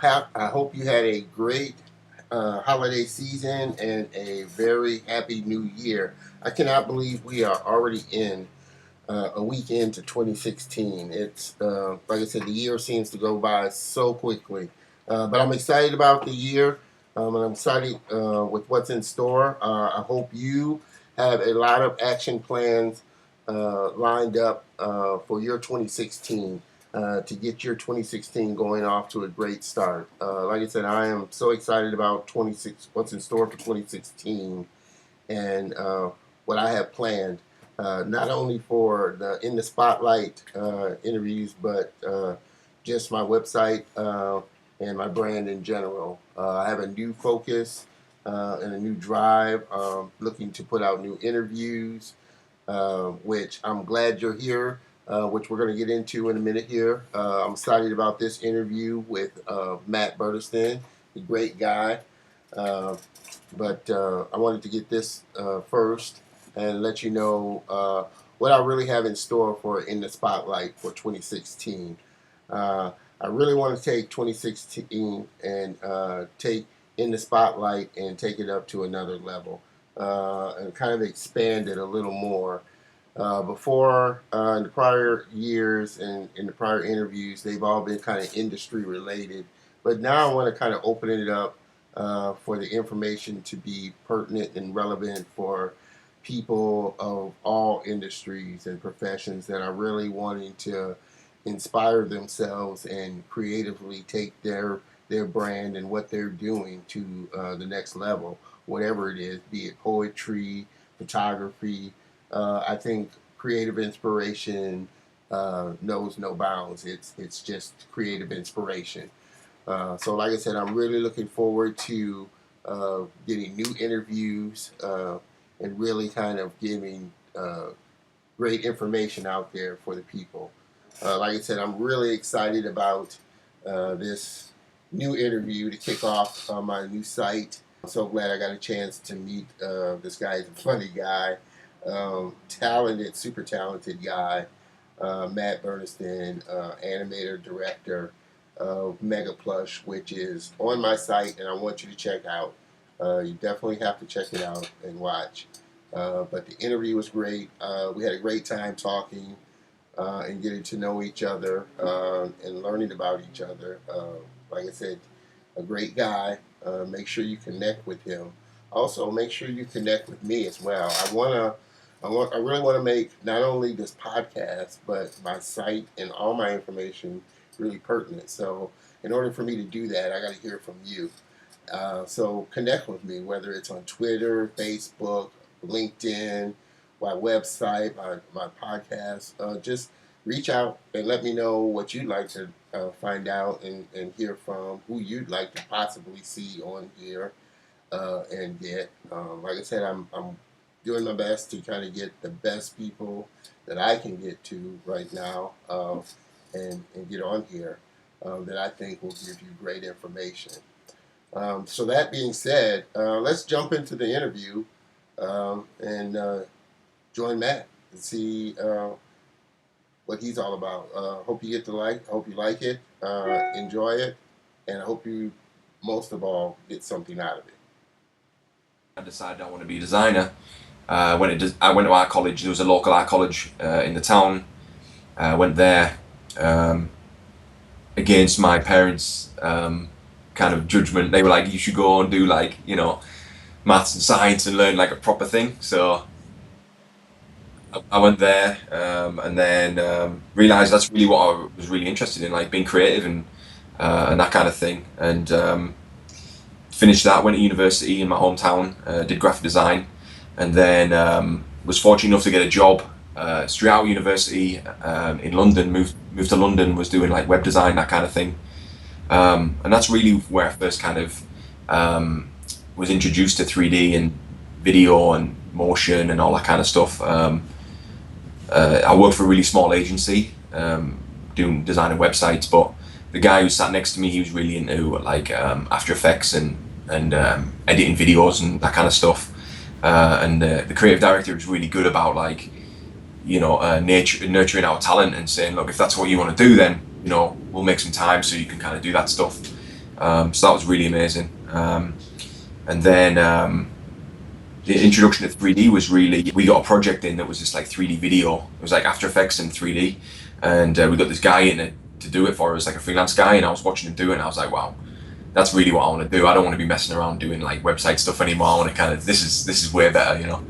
I hope you had a great holiday season and a very happy new year. I cannot believe we are already in a week into 2016. It's like I said, the year seems to go by so quickly. But I'm excited about the year, and I'm excited with what's in store. I hope you have a lot of action plans lined up for your 2016 to get your 2016 going off to a great start. Like I said, I am so excited about what's in store for 2016 and what I have planned. Not only for the In the Spotlight interviews, but just my website and my brand in general. I have a new focus and a new drive, looking to put out new interviews, which I'm glad you're here, which we're going to get into in a minute here. I'm excited about this interview with Matt Burniston, a great guy. But I wanted to get this first and let you know what I really have in store for In the Spotlight for 2016. I really want to take 2016 and take In the Spotlight and take it up to another level and kind of expand it a little more. Before, in the prior years and in the prior interviews, they've all been kind of industry related. But now I want to kind of open it up for the information to be pertinent and relevant for people of all industries and professions that are really wanting to inspire themselves and creatively take their brand and what they're doing to the next level, whatever it is, be it poetry, photography. I think creative inspiration knows no bounds. It's just creative inspiration. So like I said, I'm really looking forward to getting new interviews and really kind of giving great information out there for the people. Like I said, I'm really excited about this new interview to kick off my new site. I'm so glad I got a chance to meet this guy. He's a funny guy, talented, super talented guy, Matt Burniston, animator, director of Mega Plush, which is on my site, and I want you to check out. You definitely have to check it out and watch. But the interview was great. We had a great time talking and getting to know each other and learning about each other. Like I said, a great guy. Make sure you connect with him. Also, make sure you connect with me as well. I really want to make not only this podcast, but my site and all my information really pertinent. So in order for me to do that, I got to hear from you. So connect with me, whether it's on Twitter, Facebook, LinkedIn, my website, my podcast. Just reach out and let me know what you'd like to find out and hear from, who you'd like to possibly see on here and get. Like I said, I'm doing my best to kind of get the best people that I can get to right now and get on here that I think will give you great information. So that being said, let's jump into the interview and join Matt and see what he's all about. Hope you hope you like it, enjoy it, and I hope you, most of all, get something out of it. I decided I want to be a designer. I went to art college. There was a local art college in the town. I went there against my parents' kind of judgment. They were like, you should go and do maths and science and learn like a proper thing. So I went there and then realised that's really what I was really interested in, like being creative and that kind of thing. And finished that, went to university in my hometown, did graphic design, and then was fortunate enough to get a job straight out of university in London. Moved to London, was doing like web design, that kind of thing. And that's really where I first kind of was introduced to 3D and video and motion and all that kind of stuff. I worked for a really small agency doing designing websites, but the guy who sat next to me, he was really into like After Effects and editing videos and that kind of stuff. And the creative director was really good about nurturing our talent and saying, look, if that's what you want to do, then we'll make some time so you can kind of do that stuff. So that was really amazing. And then the introduction to 3D was really, we got a project in that was just like 3D video. It was like After Effects and 3D. And we got this guy in it to do it for us, like a freelance guy. And I was watching him do it and I was like, wow, that's really what I want to do. I don't want to be messing around doing like website stuff anymore. I want to kind of, this is way better, you know.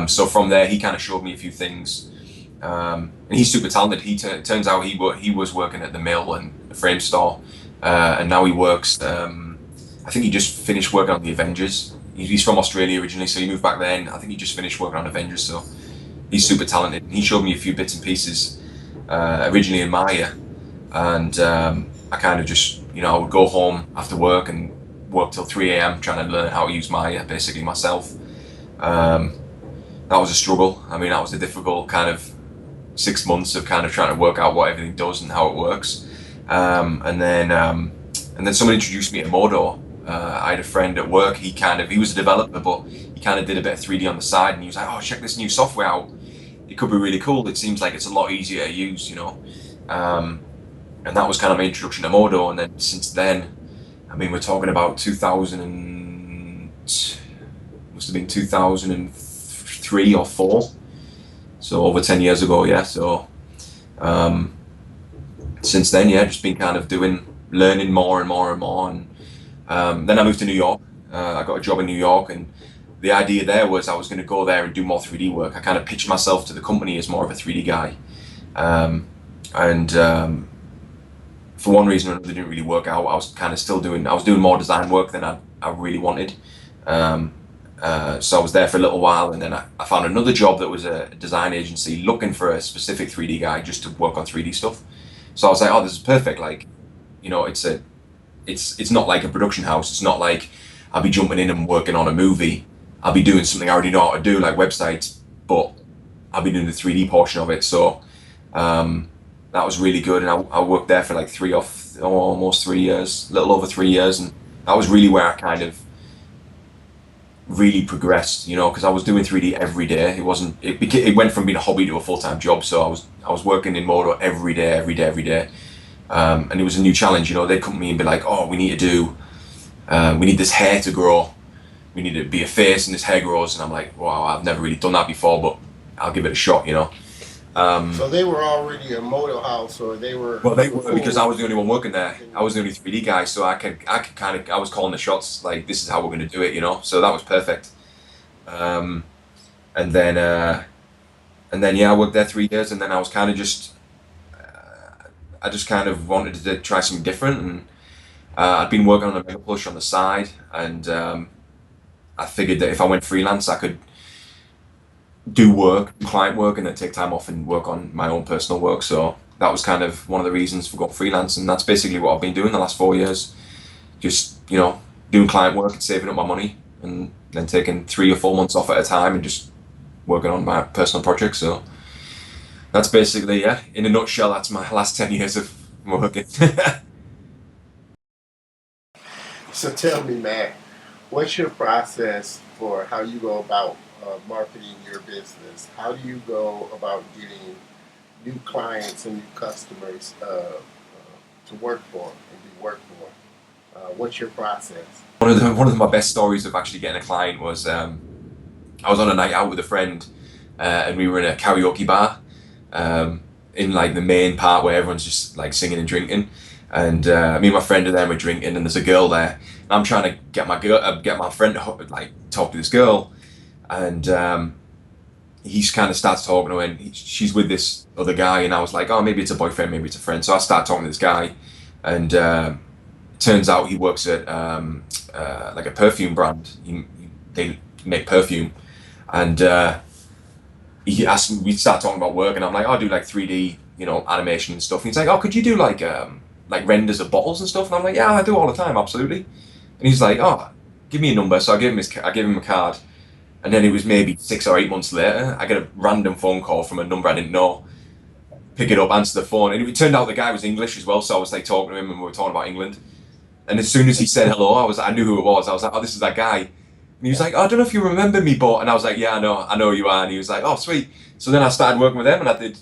So from there, he kind of showed me a few things. And he's super talented. Turns out he was working at the mill and the frame store, and now he works. I think he just finished working on the Avengers. He's from Australia originally, so he moved back then. I think he just finished working on Avengers, so he's super talented. He showed me a few bits and pieces originally in Maya, and I kind of just, you know, I would go home after work and work till 3 a.m. trying to learn how to use Maya basically myself. That was a struggle. I mean, that was a difficult kind of 6 months of kind of trying to work out what everything does and how it works. And then someone introduced me to Modo. I had a friend at work. He was a developer, but he kind of did a bit of 3D on the side, and he was like, "Oh, check this new software out. It could be really cool. It seems like it's a lot easier to use, you know." And that was kind of my introduction to Modo. And then since then, I mean, we're talking about 2000 and must have been 2003 or 4. So over 10 years ago, yeah. So since then, yeah, just been kind of learning more and more and more. And then I moved to New York. I got a job in New York, and the idea there was I was going to go there and do more 3D work. I kind of pitched myself to the company as more of a 3D guy. And for one reason or another, it didn't really work out. I was kind of I was doing more design work than I really wanted. So I was there for a little while, and then I found another job that was a design agency looking for a specific 3D guy just to work on 3D stuff. So I was like, oh, this is perfect. Like, you know, it's not like a production house. It's not like I'll be jumping in and working on a movie. I'll be doing something I already know how to do, like websites, but I'll be doing the 3D portion of it. So that was really good. And I worked there for like almost 3 years, a little over 3 years. And that was really where I kind of really progressed, you know, because I was doing 3D every day. It went from being a hobby to a full-time job. So I was working in Modo every day. And it was a new challenge, you know. They'd come to me and be like, oh, we need this hair to grow. We need to be a face and this hair grows. And I'm like, wow, I've never really done that before, but I'll give it a shot, you know. So they were already a Modo house, or they were? Well, they were, because I was the only one working there. I was the only 3D guy, so I could kind of, I was calling the shots, like, this is how we're going to do it, you know. So that was perfect. And then yeah, I worked there 3 years, and then I was kind of I just kind of wanted to try something different, and I'd been working on a Mega Plush on the side, and I figured that if I went freelance, I could do client work, and then take time off and work on my own personal work. So that was kind of one of the reasons for going freelance, and that's basically what I've been doing the last 4 years. Just, you know, doing client work and saving up my money, and then taking 3 or 4 months off at a time and just working on my personal projects. So that's basically, yeah, in a nutshell, that's my last 10 years of working. So tell me, Matt, what's your process for how you go about marketing your business? How do you go about getting new clients and new customers to work for and do work for? What's your process? One of my best stories of actually getting a client was I was on a night out with a friend, and we were in a karaoke bar in like the main part where everyone's just like singing and drinking. And me and my friend are there, and we're drinking, and there's a girl there. And I'm trying to get my friend to like talk to this girl, and he kind of starts talking to her, and she's with this other guy, and I was like, oh, maybe it's a boyfriend, maybe it's a friend. So I start talking to this guy, and turns out he works at like a perfume brand. They make perfume, and he asked me. We start talking about work, and I'm like, oh, I do like 3D, you know, animation and stuff. And he's like, oh, could you do like renders of bottles and stuff? And I'm like, yeah, I do all the time, absolutely. And he's like, oh, give me a number. So I gave him a card, and then it was maybe 6 or 8 months later, I get a random phone call from a number I didn't know. Pick it up, answer the phone, and it turned out the guy was English as well. So I was like talking to him, and we were talking about England. And as soon as he said hello, I knew who it was. I was like, oh, this is that guy. And he was like, oh, I don't know if you remember me, but, and I was like, yeah, I know who you are. And he was like, oh, sweet. So then I started working with them, and I did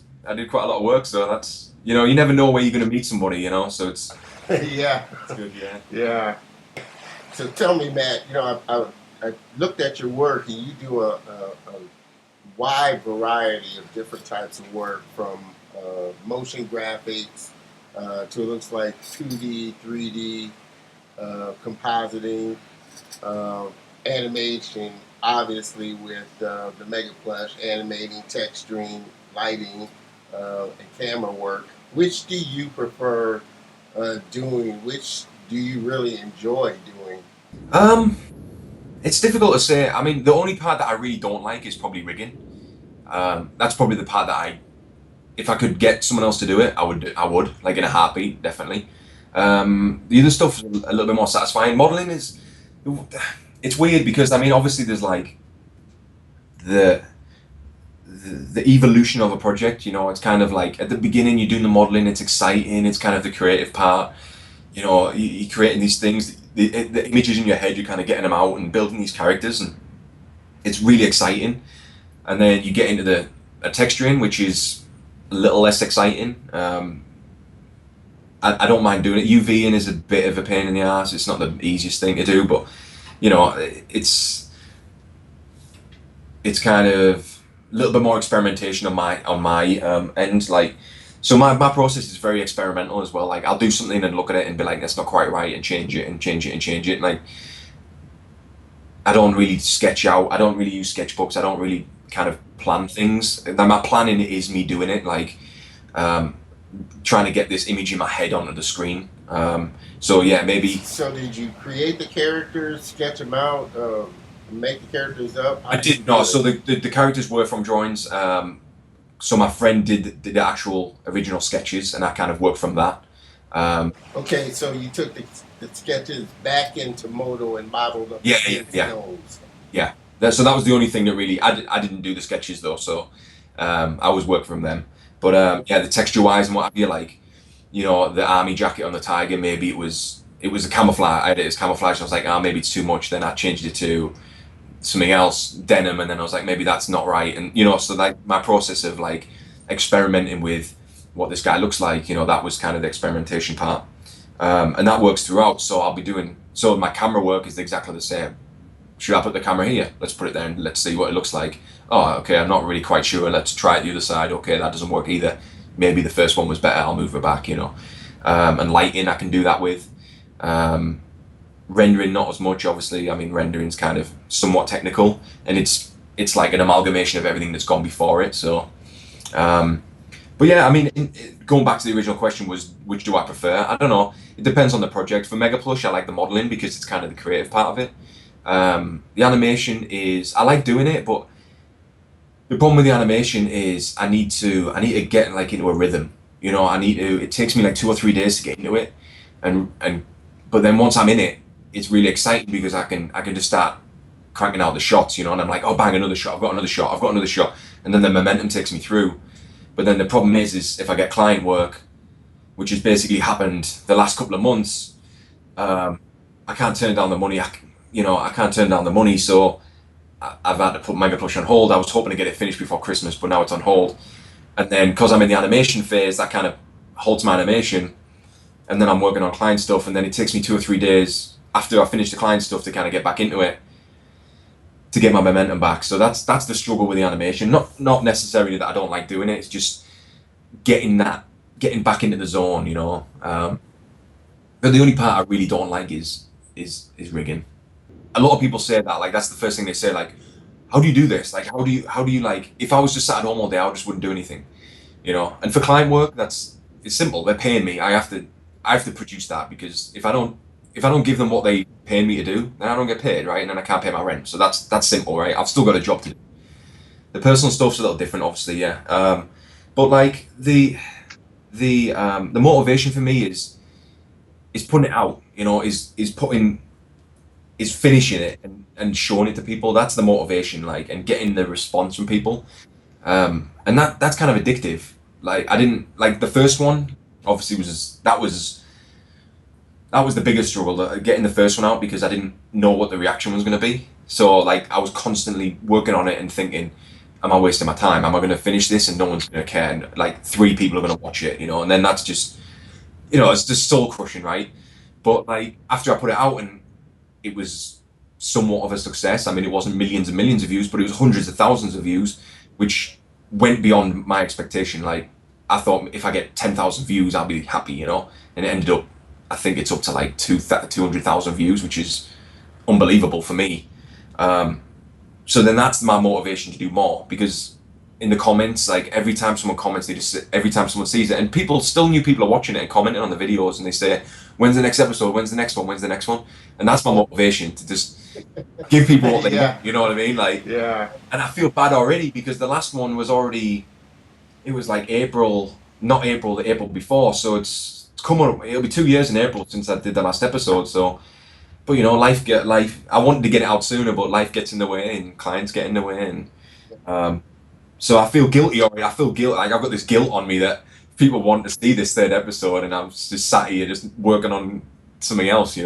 quite a lot of work. So that's, you know, you never know where you're going to meet somebody, you know. So Yeah, It's good, yeah. yeah. So tell me, Matt. I looked at your work, and you do a wide variety of different types of work, from motion graphics to, it looks like, 2D, 3D, compositing, uh, animation, obviously with the Mega Plush, animating, texturing, lighting, and camera work. Which do you prefer doing? Which do you really enjoy doing? Um, it's difficult to say. I mean, the only part that I really don't like is probably rigging. That's probably the part that if I could get someone else to do it, I would, like in a heartbeat, definitely. The other stuff is a little bit more satisfying. Modeling is, it's weird because I mean, obviously there's like the, the evolution of a project. You know, it's kind of like at the beginning you're doing the modeling, it's exciting, it's kind of the creative part. You know, you're creating these things, the images in your head, you're kind of getting them out and building these characters, and it's really exciting. And then you get into the a texturing, which is a little less exciting. I don't mind doing it. UVing is a bit of a pain in the ass. It's not the easiest thing to do, but you know, it's kind of a little bit more experimentation on my end. Like, so my process is very experimental as well. Like, I'll do something and look at it and be like, that's not quite right, and change it and change it and change it. Like, I don't really sketch out. I don't really use sketchbooks. I don't really kind of plan things. My planning is me doing it. Like, um, trying to get this image in my head onto the screen. So yeah, maybe So did you create the characters, sketch them out, make the characters up? How I did you did not. do So it? the characters were from drawings. So my friend did the actual original sketches, and I kind of worked from that. Um, Okay, so you took the sketches back into Modo and modeled them yeah, yeah, against yeah, those. yeah. So that was the only thing that really I didn't do the sketches though. So I was working from them. But yeah, the texture wise and what have you, like, you know, the army jacket on the tiger, maybe it was a camouflage. I had it as camouflage. And I was like, oh, maybe it's too much. Then I changed it to something else, denim, and then I was like, maybe that's not right. And you know, so like my process of like experimenting with what this guy looks like, you know, that was kind of the experimentation part. And that works throughout. So I'll be doing, so my camera work is exactly the same. Should I put the camera here? Let's put it there and let's see what it looks like. Oh, okay, I'm not really quite sure. Let's try it the other side. Okay, that doesn't work either. Maybe the first one was better. I'll move it back, you know. And lighting, I can do that with. Um, Rendering, not as much, obviously. I mean, rendering's kind of somewhat technical, and it's like an amalgamation of everything that's gone before it. So, um, but yeah, I mean, going back to the original question was which do I prefer? I don't know. It depends on the project. For Mega Plush, I like the modeling because it's kind of the creative part of it. The animation is I like doing it, but the problem with the animation is I need to get like into a rhythm. You know, I need to. It takes me like 2 or 3 days to get into it, and but then once I'm in it, it's really exciting because I can just start cranking out the shots. You know, and I'm like, oh, bang, another shot. I've got another shot. I've got another shot, and then the momentum takes me through. But then the problem is if I get client work, which has basically happened the last couple of months, um, I can't turn down the money. I can't turn down the money, so I've had to put Mega Plush on hold. I was hoping to get it finished before Christmas, but now it's on hold. And then because I'm in the animation phase, that kind of holds my animation. And then I'm working on client stuff, and then it takes me 2 or 3 days after I finish the client stuff to kind of get back into it to get my momentum back. So that's the struggle with the animation. Not necessarily that I don't like doing it. It's just getting back into the zone. You know. But the only part I really don't like is rigging. A lot of people say that, like, that's the first thing they say, like, how do you do this? Like, how do you, like, if I was just sat at home all day, I just wouldn't do anything, you know. And for client work, it's simple. They're paying me. I have to produce that, because if I don't give them what they paying me to do, then I don't get paid, right? And then I can't pay my rent. So that's simple, right? I've still got a job to do. The personal stuff's a little different, obviously, yeah. But like the motivation for me is putting it out, you know, is finishing it and showing it to people. That's the motivation, like, and getting the response from people. And that's kind of addictive. Like, I didn't like the first one. Obviously, that was the biggest struggle, getting the first one out, because I didn't know what the reaction was going to be. So like I was constantly working on it and thinking, am I wasting my time? Am I going to finish this and no one's going to care? And like 3 people are going to watch it, you know? And then that's just it's just soul crushing, right? But like after I put it out and it was somewhat of a success. I mean, it wasn't millions and millions of views, but it was hundreds of thousands of views, which went beyond my expectation. Like I thought, if I get 10,000 views, I'll be happy, And it ended up, I think it's up to like 200,000 views, which is unbelievable for me. Um, so then that's my motivation to do more because in the comments, like every time someone comments, every time someone sees it, and new people are watching it and commenting on the videos, and they say, "When's the next episode? When's the next one? When's the next one?" And that's my motivation to just give people what they want. Yeah, You know what I mean? Like, yeah. and I feel bad already because the last one was already, it was like April, not April, the April before. So it's come on. It'll be 2 years in April since I did the last episode. So, but life. I wanted to get it out sooner, but life gets in the way, and clients get in the way, and um, so I feel guilty already. I feel guilt. Like I've got this guilt on me that people want to see this third episode, and I'm just sat here just working on something else.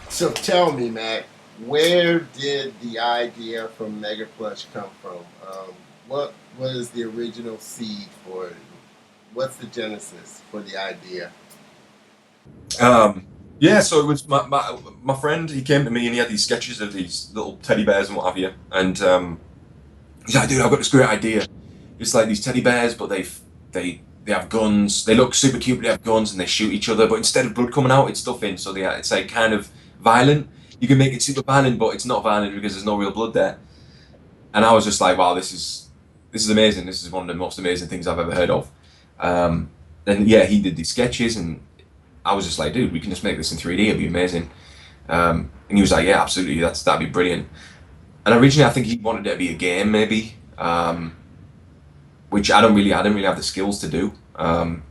So tell me, Matt, where did the idea from Mega Plush come from? What was the original seed for it? What's the genesis for the idea? Um, yeah, so it was my friend. He came to me and he had these sketches of these little teddy bears and what have you. And he's like, "Dude, I've got this great idea. It's like these teddy bears, but they have guns. They look super cute, but they have guns and they shoot each other. But instead of blood coming out, it's stuff in. So it's like kind of violent. You can make it super violent, but it's not violent because there's no real blood there." And I was just like, "Wow, this is amazing. This is one of the most amazing things I've ever heard of." Um, and yeah, he did these sketches, and I was just like, "Dude, we can just make this in 3D. It'd be amazing." And he was like, "Yeah, absolutely. That'd be brilliant." And originally, I think he wanted it to be a game, maybe, which I didn't really have the skills to do.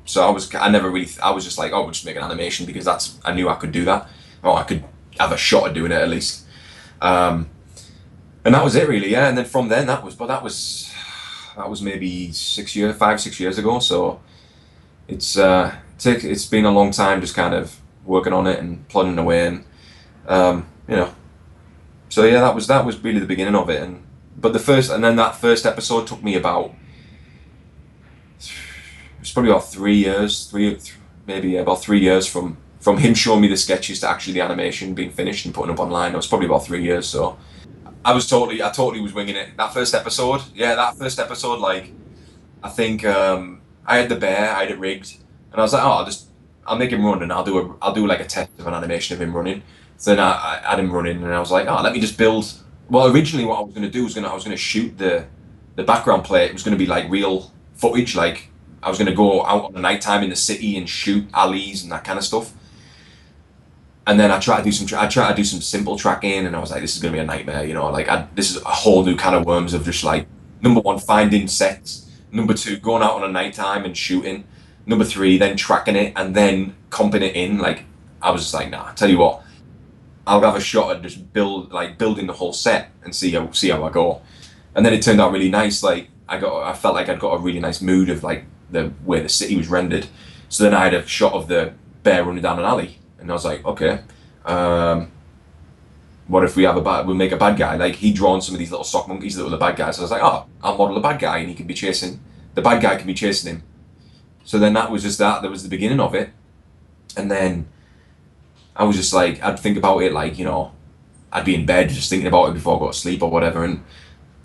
So I never really, I was just like, "Oh, we'll just make an animation," because I knew I could do that, or I could have a shot at doing it at least. Um, and that was it, really. Yeah. And then from then, that was maybe 6 years, 5, 6 years ago. So it's been a long time, just kind of working on it and plodding away, and um, you know. So yeah, that was really the beginning of it, and then that first episode took me about, it's probably about 3 years, maybe, yeah, about 3 years from him showing me the sketches to actually the animation being finished and putting up online. It was probably about 3 years. So I totally was winging it. That first episode, like I think I had the bear, I had it rigged, and I was like, "Oh, I'll make him run, and I'll do like a test of an animation of him running." So then I had him running, and I was like, "Oh, let me just build." Well, originally what I was going to do was I was going to shoot the background plate. It was going to be like real footage, like I was going to go out on the nighttime in the city and shoot alleys and that kind of stuff. And then I tried to do some simple tracking, and I was like, "This is going to be a nightmare," Like this is a whole new kind of worms of just like, number one, finding sets, number two, going out on a nighttime and shooting, number three, then tracking it and then comping it in. Like I was just like, "Nah, tell you what, I'll have a shot at just building the whole set and see how I go." And then it turned out really nice. Like I felt like I'd got a really nice mood of like the way the city was rendered. So then I had a shot of the bear running down an alley, and I was like, "Okay, um, what if we'll make a bad guy?" Like he'd drawn some of these little sock monkeys that were the bad guys. So I was like, "Oh, I'll model a bad guy, and the bad guy can be chasing him." So then that was just that. That was the beginning of it, and then I was just like, I'd think about it, like, I'd be in bed just thinking about it before I go to sleep or whatever, and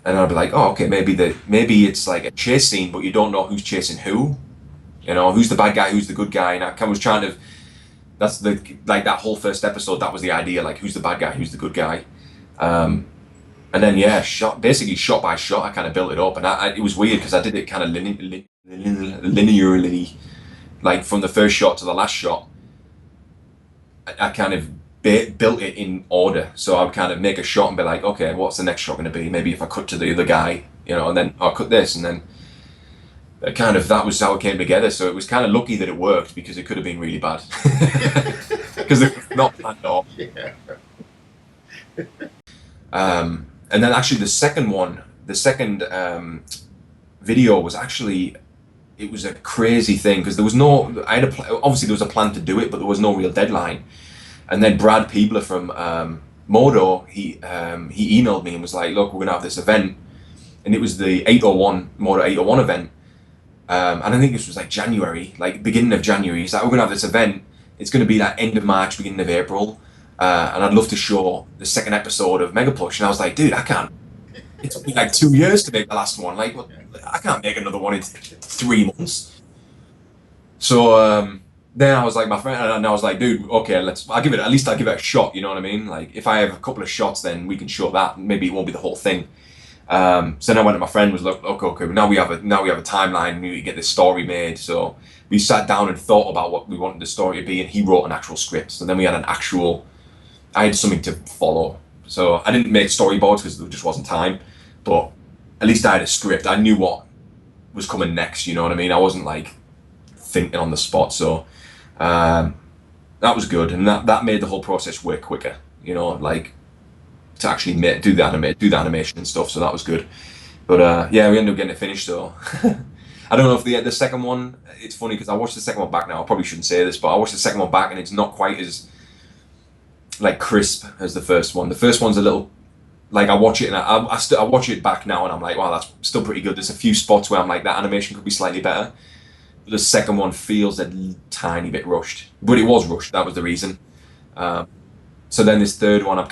I'd be like, "Oh, okay, maybe it's like a chase scene, but you don't know who's chasing who, who's the bad guy, who's the good guy." And I kind of was trying to, that's that whole first episode, that was the idea, like who's the bad guy, who's the good guy, and then yeah, basically shot by shot, I kind of built it up, and it was weird because I did it kind of linearly, like from the first shot to the last shot. I kind of built it in order. So I would kind of make a shot and be like, "Okay, what's the next shot going to be? Maybe if I cut to the other guy, and then I'll cut this, and then that was how it came together. So it was kind of lucky that it worked because it could have been really bad because it was not planned at all. Yeah. And then actually the second video was actually it was a crazy thing because there was no obviously there was a plan to do it, but there was no real deadline. And then Brad Peebler from Modo, he emailed me and was like, "Look, we're gonna have this event," and it was the 801 Modo 801 event. And I think this was like January, like beginning of January. He's like, "We're gonna have this event. It's gonna be like end of March, beginning of April, and I'd love to show the second episode of Mega Plush." And I was like, "Dude, I can't. It took me like 2 years to make the last one. Like, I can't make another one in 3 months." So then I was like, my friend, and I was like, "Dude, okay, I'll give it. At least I'll give it a shot. You know what I mean? Like, if I have a couple of shots, then we can show that. Maybe it won't be the whole thing." So then I went to my friend, was like, okay, now we have a timeline. We need to get this story made. So we sat down and thought about what we wanted the story to be, and he wrote an actual script. So then we had I had something to follow. So I didn't make storyboards because there just wasn't time, but at least I had a script. I knew what was coming next. You know what I mean? I wasn't like thinking on the spot. So that was good, and that made the whole process way quicker. You know, like to actually do the animation and stuff. So that was good. But yeah, we ended up getting it finished. So I don't know if the second one. It's funny because I watched the second one back now. I probably shouldn't say this, but I watched the second one back, and it's not quite as like crisp as the first one. The first one's a little like I watch it and I watch it back now, and I'm like, wow, that's still pretty good. There's a few spots where I'm like, that animation could be slightly better. But the second one feels a tiny bit rushed, but it was rushed. That was the reason. So then this third one, I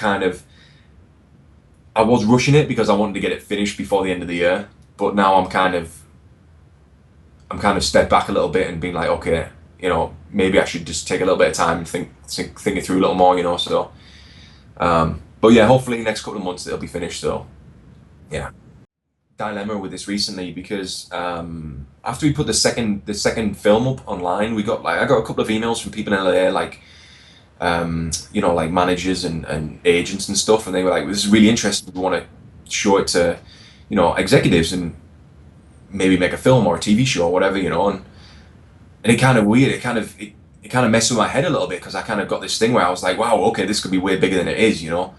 was rushing it because I wanted to get it finished before the end of the year. But now I'm kind of stepped back a little bit and being like, okay, you know, maybe I should just take a little bit of time and think it through a little more, you know. So, but yeah, hopefully next couple of months it'll be finished. So, yeah. Dilemma with this recently because after we put the second film up online, I got a couple of emails from people in LA like you know, like managers and agents and stuff, and they were like, "This is really interesting. We want to show it to, you know, executives and maybe make a film or a TV show or whatever, you know." And it kind of weird. It kind of messed with my head a little bit because I kind of got this thing where I was like, "Wow, okay, this could be way bigger than it is," you know.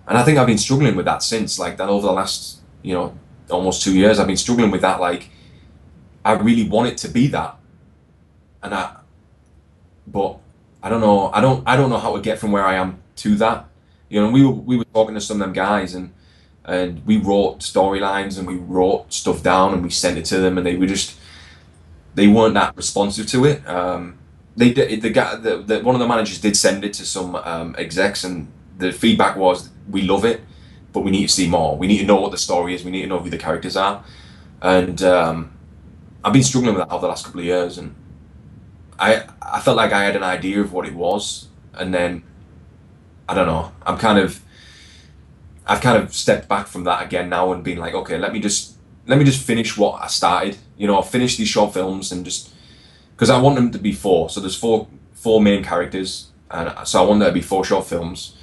And I think I've been struggling with that since, like that over the last, you know, almost 2 years. I've been struggling with that. Like, I really want it to be that, and but I don't know. I don't know how to get from where I am to that. You know, we were talking to some of them guys, and we wrote storylines and we wrote stuff down and we sent it to them, and they weren't that responsive to it. They did, the guy one of the managers did send it to some execs, and the feedback was, "We love it, but we need to see more. We need to know what the story is. We need to know who the characters are." And I've been struggling with that over the last couple of years, and I felt like I had an idea of what it was, and then I don't know. I've kind of stepped back from that again now and been like, okay, let me just finish what I started. You know, finish these short films and just because I want them to be four. So there's four main characters, and so I want there to be four short films.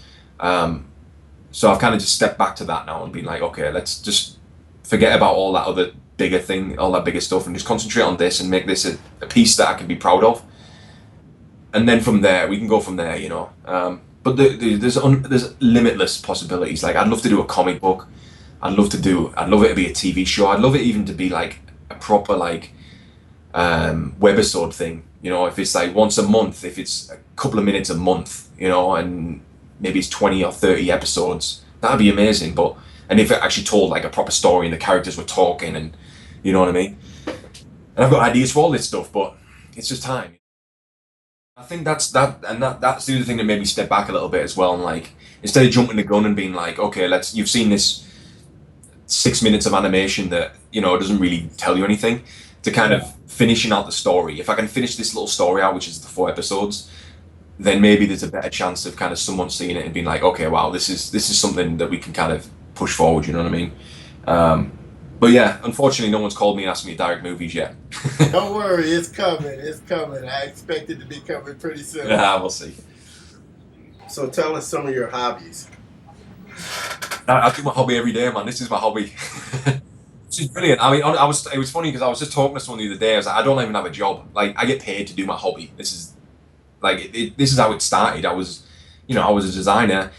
So I've kind of just stepped back to that now and been like, okay, let's just forget about all that other bigger thing, all that bigger stuff, and just concentrate on this and make this a piece that I can be proud of. And then from there, we can go from there, you know. But there's limitless possibilities. Like, I'd love to do a comic book. I'd love it to be a TV show. I'd love it even to be like a proper like webisode thing. You know, if it's like once a month, if it's a couple of minutes a month, you know, and maybe it's 20 or 30 episodes, that'd be amazing. And if it actually told like a proper story and the characters were talking, and you know what I mean. And I've got ideas for all this stuff, but it's just time. I think that's the other thing that made me step back a little bit as well, and like instead of jumping the gun and being like, okay, you've seen this 6 minutes of animation that, you know, doesn't really tell you anything, to kind of finishing out the story. If I can finish this little story out, which is the 4 episodes, then maybe there's a better chance of kind of someone seeing it and being like, okay, wow, this is something that we can kind of push forward. You know what I mean? But yeah, unfortunately, no one's called me and asked me to direct movies yet. Don't worry, it's coming. It's coming. I expect it to be coming pretty soon. Yeah, we'll see. So tell us some of your hobbies. I do my hobby every day, man. This is my hobby. Which is brilliant. I mean, I was it was funny because I was just talking to someone the other day. I was like, I don't even have a job. Like, I get paid to do my hobby. This is like this is how it started. I was, I was a designer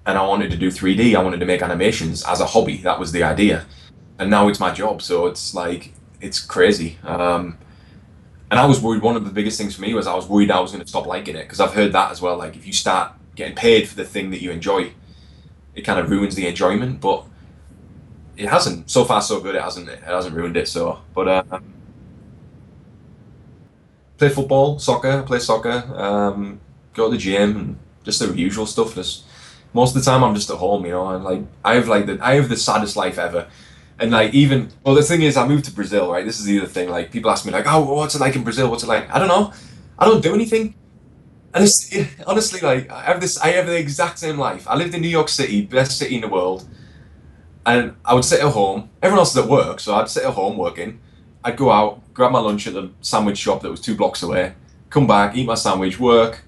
and I wanted to do 3D. I wanted to make animations as a hobby. That was the idea, and now it's my job. So it's like it's crazy. And I was worried. One of the biggest things for me was I was worried I was going to stop liking it because I've heard that as well. Like if you start getting paid for the thing that you enjoy, it kind of ruins the enjoyment. But it hasn't. So far, so good. It hasn't ruined it. So, but play football, soccer, play soccer, go to the gym, and just the usual stuff. Just most of the time, I'm just at home, and like I have the saddest life ever. And like even well, the thing is, I moved to Brazil, right? This is the other thing. Like people ask me, like, "Oh, what's it like in Brazil? What's it like?" I don't know. I don't do anything. And honestly, like I have the exact same life. I lived in New York City, best city in the world, and I would sit at home. Everyone else is at work, so I'd sit at home working. I'd go out, grab my lunch at the sandwich shop that was 2 blocks away, come back, eat my sandwich, work.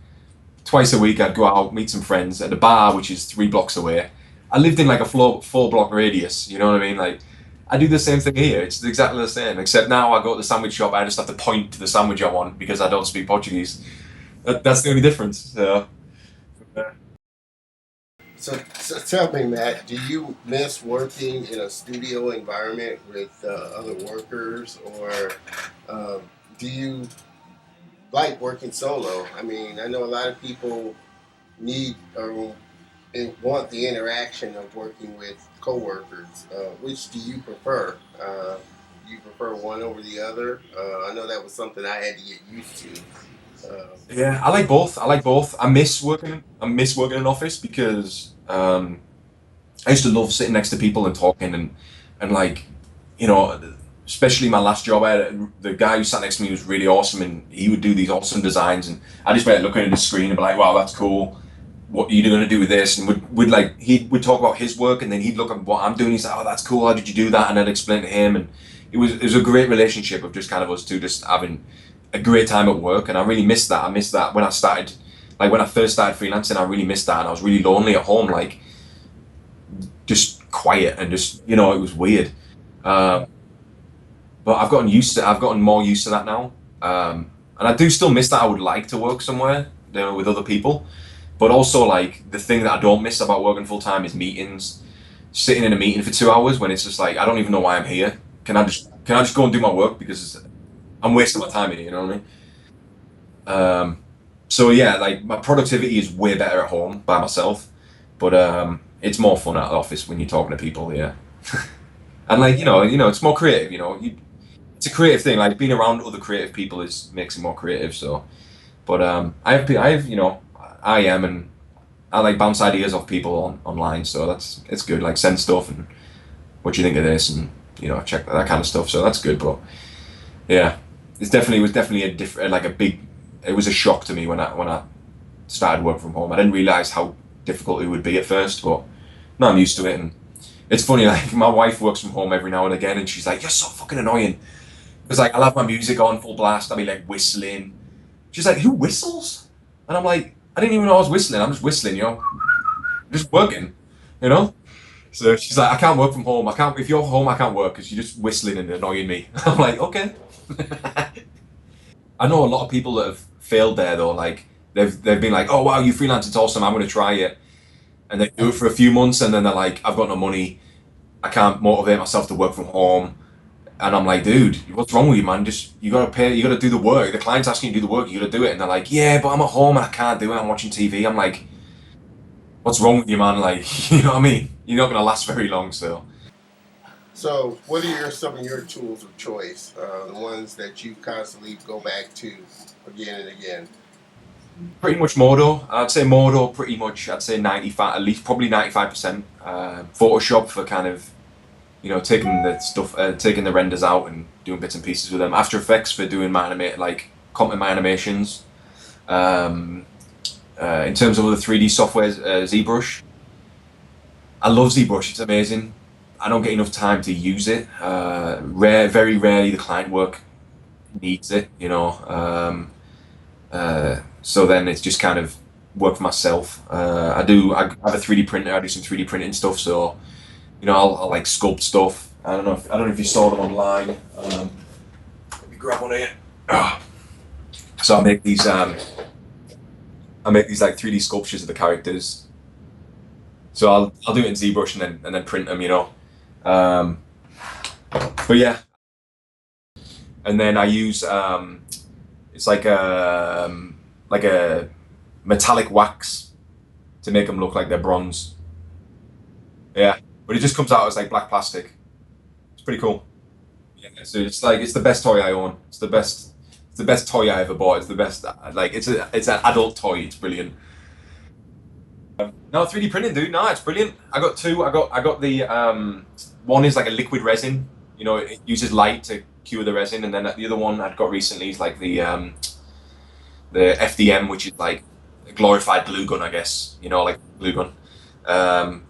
Twice a week, I'd go out, meet some friends at a bar, which is 3 blocks away. I lived in like a 4 block radius, you know what I mean? Like, I do the same thing here. It's exactly the same, except now I go to the sandwich shop, I just have to point to the sandwich I want because I don't speak Portuguese. That's the only difference. So, So tell me, Matt, do you miss working in a studio environment with other workers, or uh, do you like working solo? I mean, I know a lot of people need or want the interaction of working with coworkers. Which do you prefer? Do you prefer one over the other? I know that was something I had to get used to. yeah, I like both. I like both. I miss working in an office because I used to love sitting next to people and talking and like, you know, especially my last job. The guy who sat next to me was really awesome, and he would do these awesome designs, and I just went looking at the screen and be like, "Wow, that's cool. What are you going to do with this?" And would like he would talk about his work, and then he'd look at what I'm doing. He's like, "Oh, that's cool. How did you do that?" And I'd explain to him, and it was a great relationship of just kind of us two just having a great time at work, and I really missed that. I missed that when I started, like when I first started freelancing. I really missed that, and I was really lonely at home, like just quiet and just it was weird. Um, but I've gotten more used to that now, and I do still miss that. I would like to work somewhere, with other people, but also like the thing that I don't miss about working full time is meetings. Sitting in a meeting for 2 hours when it's just like I don't even know why I'm here. Can I just go and do my work because I'm wasting my time in it? You know what I mean? So yeah, like my productivity is way better at home by myself, but it's more fun at the office when you're talking to people. Yeah, and like it's more creative. It's a creative thing. Like being around other creative people is makes it more creative. So, but I am, and I like bounce ideas off people online. So it's good. Like send stuff and what do you think of this, and check that kind of stuff. So that's good. But yeah, it was definitely a different, like a big. It was a shock to me when I started work from home. I didn't realize how difficult it would be at first, but now I'm used to it. And it's funny, like my wife works from home every now and again, and she's like, "You're so fucking annoying." Because like I'll have my music on full blast. I'll be like whistling. She's like, "Who whistles?" And I'm like, "I didn't even know I was whistling. I'm just whistling, just working, you know." So she's like, "I can't work from home. I can't. If you're home, I can't work because you're just whistling and annoying me." I'm like, "Okay." I know a lot of people that have failed there though. Like they've been like, "Oh wow, you freelance, it's awesome. I'm going to try it," and they do it for a few months, and then they're like, "I've got no money. I can't motivate myself to work from home." And I'm like, "Dude, what's wrong with you, man? Just you gotta pay. You gotta do the work. The client's asking you to do the work. You gotta do it." And they're like, "Yeah, but I'm at home and I can't do it. I'm watching TV." I'm like, "What's wrong with you, man? Like, you know what I mean? You're not gonna last very long." So So, what are some of your tools of choice? The ones that you constantly go back to again and again. pretty much Modo. I'd say Modo. Pretty much. I'd say 95, at least probably 95%. Photoshop for kind of taking the stuff, taking the renders out and doing bits and pieces with them. After Effects for doing my comping my animations. Um, in terms of other 3D softwares, ZBrush. I love ZBrush. It's amazing. I don't get enough time to use it. Very rarely the client work needs it. So then it's just kind of work for myself. I have a 3D printer. I do some 3D printing stuff. So I'll like sculpt stuff, I don't know if you saw them online. Let me grab one here. Ah. So I make these like 3D sculptures of the characters. So I'll do it in ZBrush and then print them, you know. Um, but yeah, and then I use it's like a metallic wax to make them look like they're bronze. Yeah, but it just comes out as like black plastic. It's pretty cool. Yeah, so it's like it's the best toy I own. It's the best toy I ever bought. It's the best. Like it's an adult toy. It's brilliant. No, 3D printing, dude. No, it's brilliant. I got two. I got the one is like a liquid resin. You know, it uses light to cure the resin, and then the other one I'd got recently is like the FDM, which is like a glorified glue gun, I guess. You know, like glue gun. Um,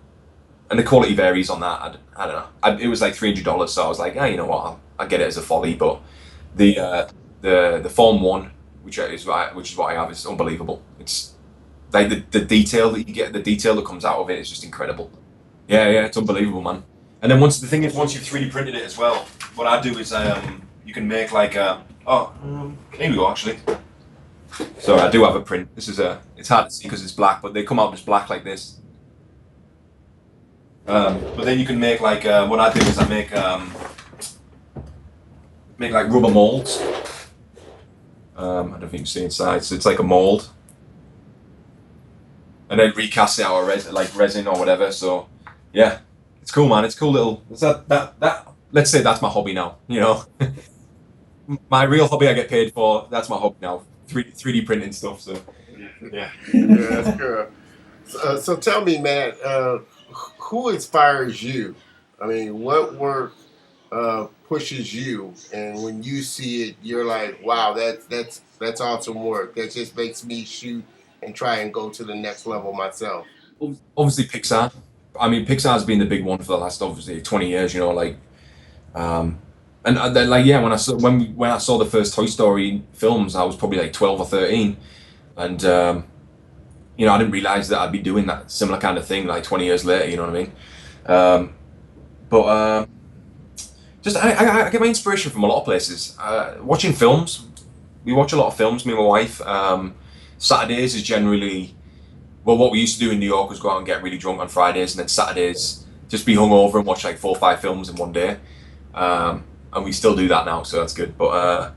and the quality varies on that. I don't know. It was like $300, so I was like, you know what, I'll get it as a folly. But the the Form One, which is what I have, is unbelievable. It's like the detail that you get, the detail that comes out of it is just incredible. Yeah, yeah, it's unbelievable, man. And then once the thing is, once you've 3D printed it as well, what I do is you can make like here we go actually. So I do have a print. This is it's hard to see because it's black, but they come out as black like this. But then you can make like what I do is I make like rubber molds. I don't know if you can see inside. So it's like a mold, and then recast it out of like resin or whatever. So yeah, it's cool, man. It's cool little. It's that. Let's say that's my hobby now. You know, my real hobby I get paid for. That's my hobby now. 3D printing stuff. So yeah. Yeah, that's good. So tell me, man, who inspires you? I mean, what work pushes you, and when you see it, you're like, wow, that's awesome work. That just makes me shoot and try and go to the next level myself. Obviously Pixar. I mean, Pixar's been the big one for the last obviously 20 years. You know, like and then like yeah, when I saw the first Toy Story films, I was probably like 12 or 13, and you know, I didn't realize that I'd be doing that similar kind of thing like 20 years later. You know what I mean? But just I get my inspiration from a lot of places. Watching films, we watch a lot of films. Me and my wife. Saturdays is generally well, what we used to do in New York was go out and get really drunk on Fridays, and then Saturdays just be hungover and watch like 4 or 5 films in one day. And we still do that now, so that's good. But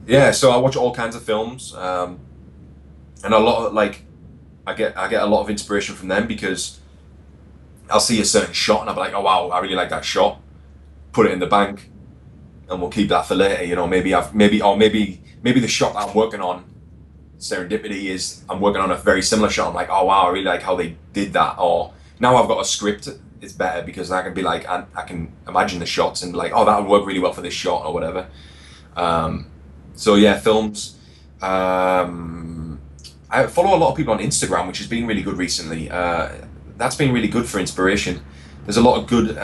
yeah, so I watch all kinds of films, and a lot of like I get a lot of inspiration from them because I'll see a certain shot and I'll be like, oh wow, I really like that shot. Put it in the bank, and we'll keep that for later. You know, maybe the shot that I'm working on, serendipity is I'm working on a very similar shot. I'm like, oh wow, I really like how they did that. Or now I've got a script. It's better because I can be like, I can imagine the shots and be like, oh, that would work really well for this shot or whatever. So yeah, films. I follow a lot of people on Instagram, which has been really good recently. That's been really good for inspiration. There's a lot of good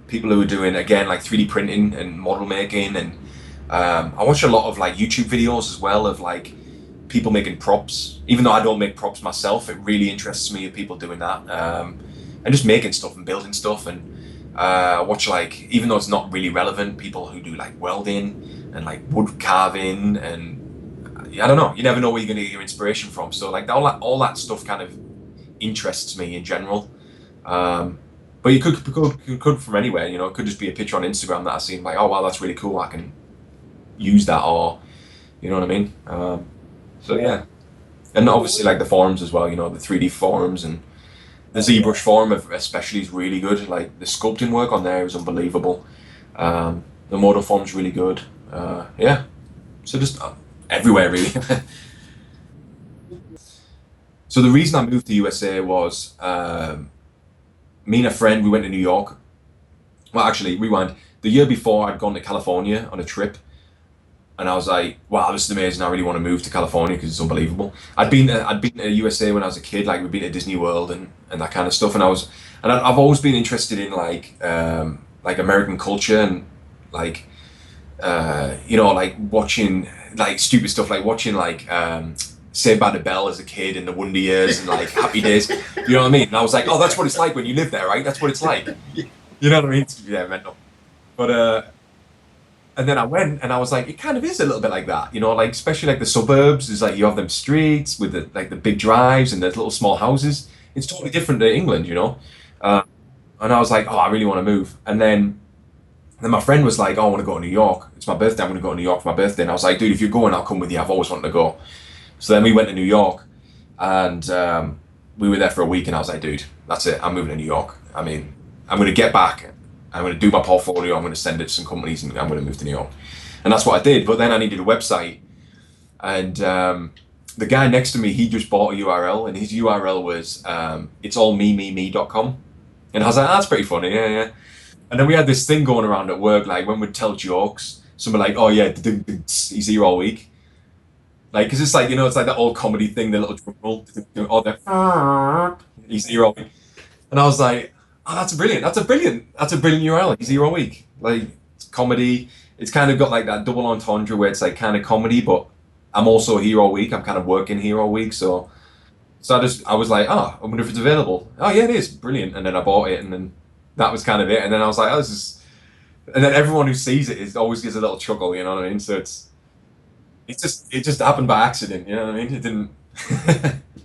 people who are doing again like 3D printing and model making, and I watch a lot of like YouTube videos as well of like people making props. Even though I don't make props myself, it really interests me of people doing that. And just making stuff and building stuff, and watch like, even though it's not really relevant, people who do like welding and like wood carving, and I don't know, you never know where you're going to get your inspiration from. So like all that stuff kind of interests me in general. But you could from anywhere, you know. It could just be a picture on Instagram that I've seen, like, oh wow, that's really cool, I can use that, or you know what I mean. So yeah, and obviously like the forums as well, you know, the 3D forums, and the ZBrush forum especially is really good. Like the sculpting work on there is unbelievable. The model form's really good. Yeah, so just everywhere really. So the reason I moved to USA was me and a friend, we went to New York. Well, actually, rewind. The year before, I'd gone to California on a trip, and I was like, "Wow, this is amazing! I really want to move to California because it's unbelievable." I'd been to USA when I was a kid. Like we'd been to Disney World and that kind of stuff. And I've always been interested in like American culture, and like you know, like watching like stupid stuff, like watching like Saved by the Bell as a kid in the Wonder Years and like Happy Days. You know what I mean? And I was like, "Oh, that's what it's like when you live there, right? That's what it's like." You know what I mean? Yeah, mental. But and then I went and I was like, it kind of is a little bit like that, you know, like especially like the suburbs is like you have them streets with the like the big drives and there's little small houses. It's totally different to England, you know. Uh, and I was like, oh, I really want to move. And then my friend was like, oh, I want to go to New York. It's my birthday. I'm going to go to New York for my birthday. And I was like, dude, if you're going, I'll come with you. I've always wanted to go. So then we went to New York, and we were there for a week. And I was like, dude, that's it. I'm moving to New York. I mean, I'm going to get back. I'm going to do my portfolio. I'm going to send it to some companies, and I'm going to move to New York. And that's what I did. But then I needed a website, and the guy next to me, he just bought a URL, and his URL was it's all me.com. And I was like, that's pretty funny. Yeah, yeah. And then we had this thing going around at work, like when we'd tell jokes, someone like, "Oh yeah, he's here all week," like because it's like you know, it's like that old comedy thing, the little drum roll, or the he's here all week. And I was like, "Oh, that's brilliant! That's a brilliant URL. He's here all week." Like it's comedy. It's kind of got like that double entendre where it's like kind of comedy, but I'm also here all week. I'm kind of working here all week, so I was like, "Oh, I wonder if it's available." Oh yeah, it is brilliant. And then I bought it, and then that was kind of it. And then I was like, "Oh, this is." And then everyone who sees it is always gives a little chuckle, you know what I mean? So it just happened by accident, you know what I mean? It didn't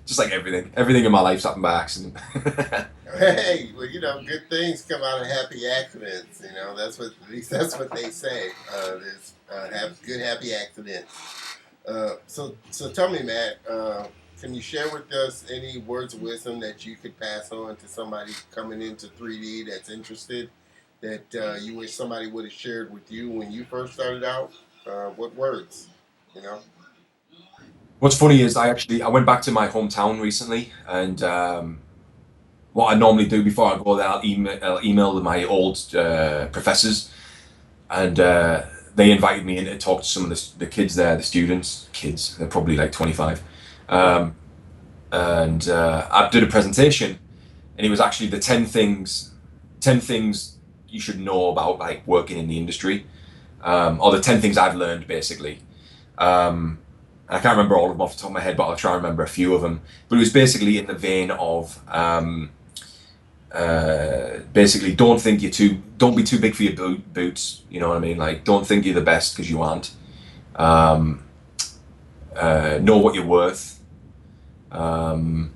just like everything in my life's happened by accident. Hey, well, good things come out of happy accidents. That's what at least that's what they say. There's have good happy accidents. So tell me, Matt, can you share with us any words of wisdom that you could pass on to somebody coming into 3D that's interested, that you wish somebody would have shared with you when you first started out? What words? You know. What's funny is I went back to my hometown recently, and what I normally do before I go there, I'll email my old professors, and they invited me in to talk to some of the kids there, the students, kids, they're probably like 25. Um, and I did a presentation, and it was actually the 10 things you should know about like working in the industry, or the 10 things I've learned basically. I can't remember all of them off the top of my head, but I'll try and remember a few of them. But it was basically in the vein of basically don't be too big for your boots. You know what I mean? Like don't think you're the best because you aren't. Um, know what you're worth. Um,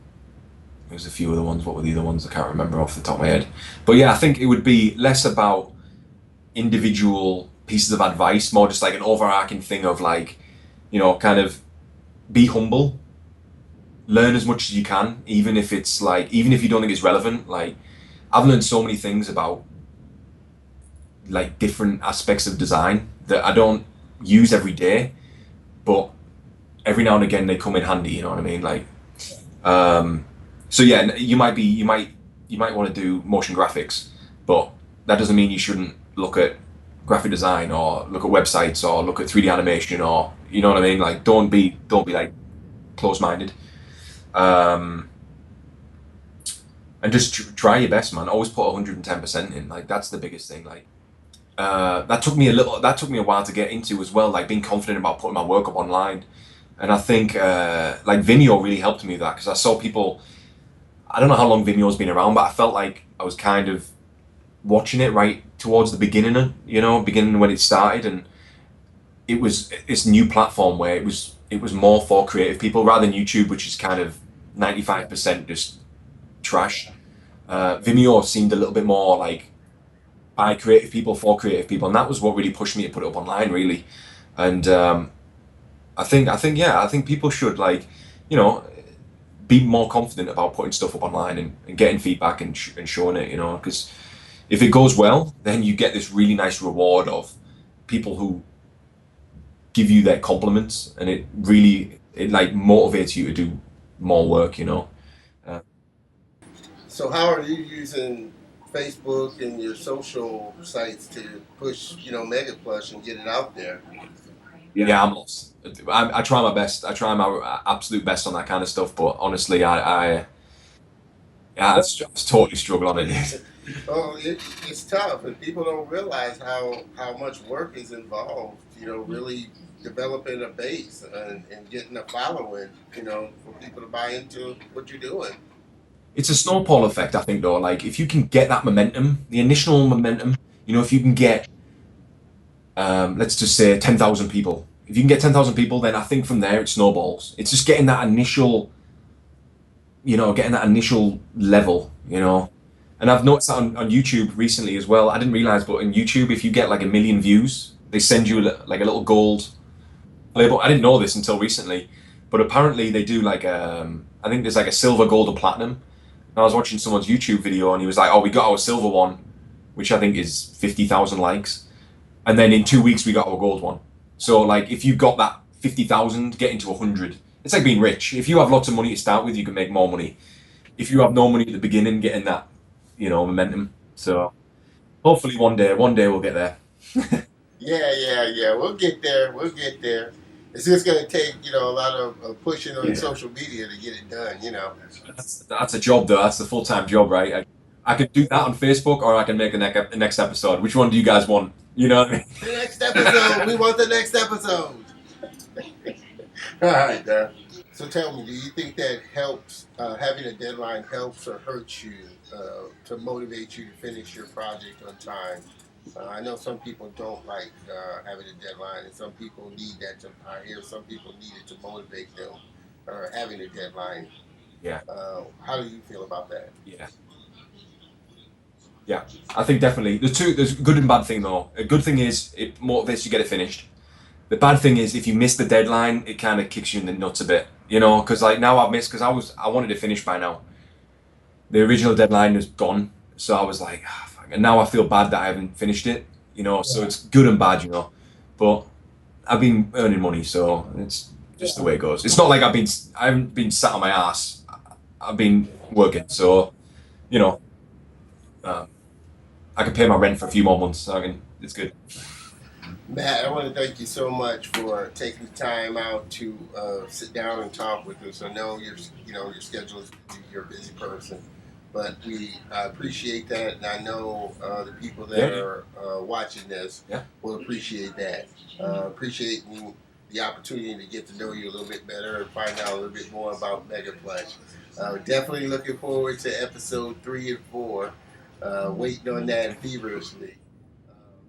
There's a few other ones. What were the other ones? I can't remember off the top of my head. But yeah, I think it would be less about individual pieces of advice, more just like an overarching thing of like, kind of be humble, learn as much as you can, even if you don't think it's relevant. Like, I've learned so many things about like different aspects of design that I don't use every day, but every now and again they come in handy. You know what I mean? Like, um, so yeah, you might want to do motion graphics, but that doesn't mean you shouldn't look at graphic design or look at websites or look at 3D animation or you know what I mean. Like, don't be like close minded, um, and just try your best, man. Always put 110% in. Like that's the biggest thing. Like that took me a while to get into as well. Like being confident about putting my work up online, and I think like Vimeo really helped me with that because I saw people. I don't know how long Vimeo's been around, but I felt like I was kind of watching it right towards the beginning, beginning when it started, and it was this new platform where it was more for creative people rather than YouTube, which is kind of 95% just trash. Vimeo seemed a little bit more like by creative people for creative people, and that was what really pushed me to put it up online, really. And I think people should like, you know, be more confident about putting stuff up online and getting feedback and showing it, because if it goes well, then you get this really nice reward of people who give you their compliments, and it like motivates you to do more work. Uh, So how are you using Facebook and your social sites to push, Mega Plush and get it out there? yeah, I'm lost. I try my best. I try my absolute best on that kind of stuff, but honestly, yeah, I totally struggle on it. Oh, it's tough, and people don't realize how much work is involved. Really developing a base and getting a following. For people to buy into what you're doing. it's a snowball effect, I think, though. Like, if you can get that momentum, the initial momentum, if you can get, let's just say 10,000 people. If you can get 10,000 people, then I think from there it snowballs. It's just getting that initial, getting that initial level, And I've noticed that on YouTube recently as well. I didn't realize, but in YouTube, if you get like 1 million views, they send you like a little gold label. I didn't know this until recently, but apparently they do like I think there's like a silver, gold, and platinum. And I was watching someone's YouTube video, and he was like, "Oh, we got our silver one, which I think is 50,000 likes, and then in 2 weeks we got our gold one." So like, if you got that 50,000, getting to 100, it's like being rich. If you have lots of money to start with, you can make more money. If you have no money at the beginning, getting that, momentum. So hopefully one day we'll get there. Yeah. We'll get there. We'll get there. It's just going to take, a lot of pushing on social media to get it done, That's a job though. That's the full-time job, right? I could do that on Facebook, or I can make the next episode. Which one do you guys want? You know what I mean? The next episode. We want the next episode. All right, Dan. So tell me, do you think that helps, having a deadline helps or hurts you to motivate you to finish your project on time? I know some people don't like having a deadline, and some people need that to. I hear some people need it to motivate them, having a deadline. Yeah. How do you feel about that? Yeah, I think definitely. There's a good and bad thing though. A good thing is it motivates you to get it finished. The bad thing is if you miss the deadline, it kind of kicks you in the nuts a bit, because like now I've missed, because I wanted to finish by now. The original deadline is gone, so I was like, fuck. And now I feel bad that I haven't finished it, So it's good and bad, But I've been earning money, so it's just the way it goes. It's not like I haven't been sat on my ass. I've been working, so I can pay my rent for a few more months. So it's good. Matt, I want to thank you so much for taking the time out to sit down and talk with us. I know your schedule is busy, you're a busy person, but we appreciate that, and I know the people that are watching this will appreciate that. Appreciating the opportunity to get to know you a little bit better and find out a little bit more about Mega Plush. Definitely looking forward to episode 3 and 4. Waiting on that feverishly.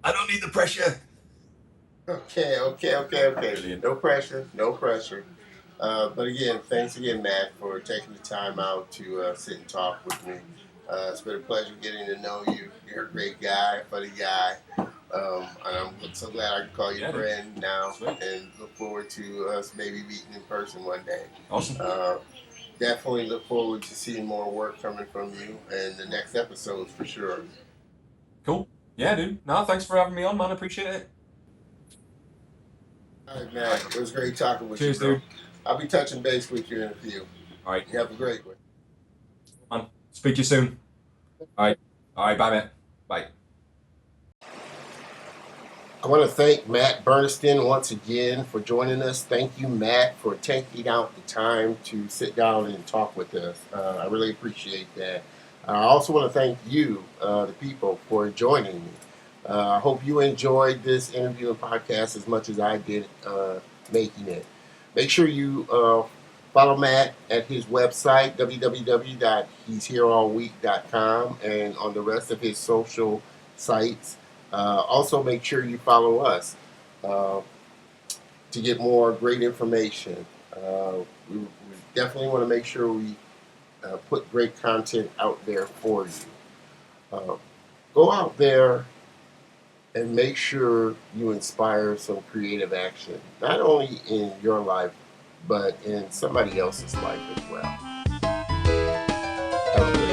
I don't need the pressure. Okay. Brilliant. No pressure. But again, thanks again, Matt, for taking the time out to sit and talk with me. It's been a pleasure getting to know you. You're a great guy, funny guy. And I'm so glad I can call you friend now. Sweet. And look forward to us maybe meeting in person one day. Awesome. Definitely look forward to seeing more work coming from you and the next episodes for sure. Cool. Yeah, dude. No, thanks for having me on, man. I appreciate it. All right, man. It was great talking with Cheers, you, bro. dude. I'll be touching base with you in a few. All right. You have a great one. Man, speak to you soon. All right. Bye, mate. Bye. I want to thank Matt Burniston once again for joining us. Thank you, Matt, for taking out the time to sit down and talk with us. I really appreciate that. I also want to thank you, the people, for joining me. I hope you enjoyed this interview and podcast as much as I did making it. Make sure you follow Matt at his website, www.he'shereallweek.com, and on the rest of his social sites. Also, make sure you follow us to get more great information. We definitely want to make sure we put great content out there for you. Go out there and make sure you inspire some creative action, not only in your life, but in somebody else's life as well. Have a good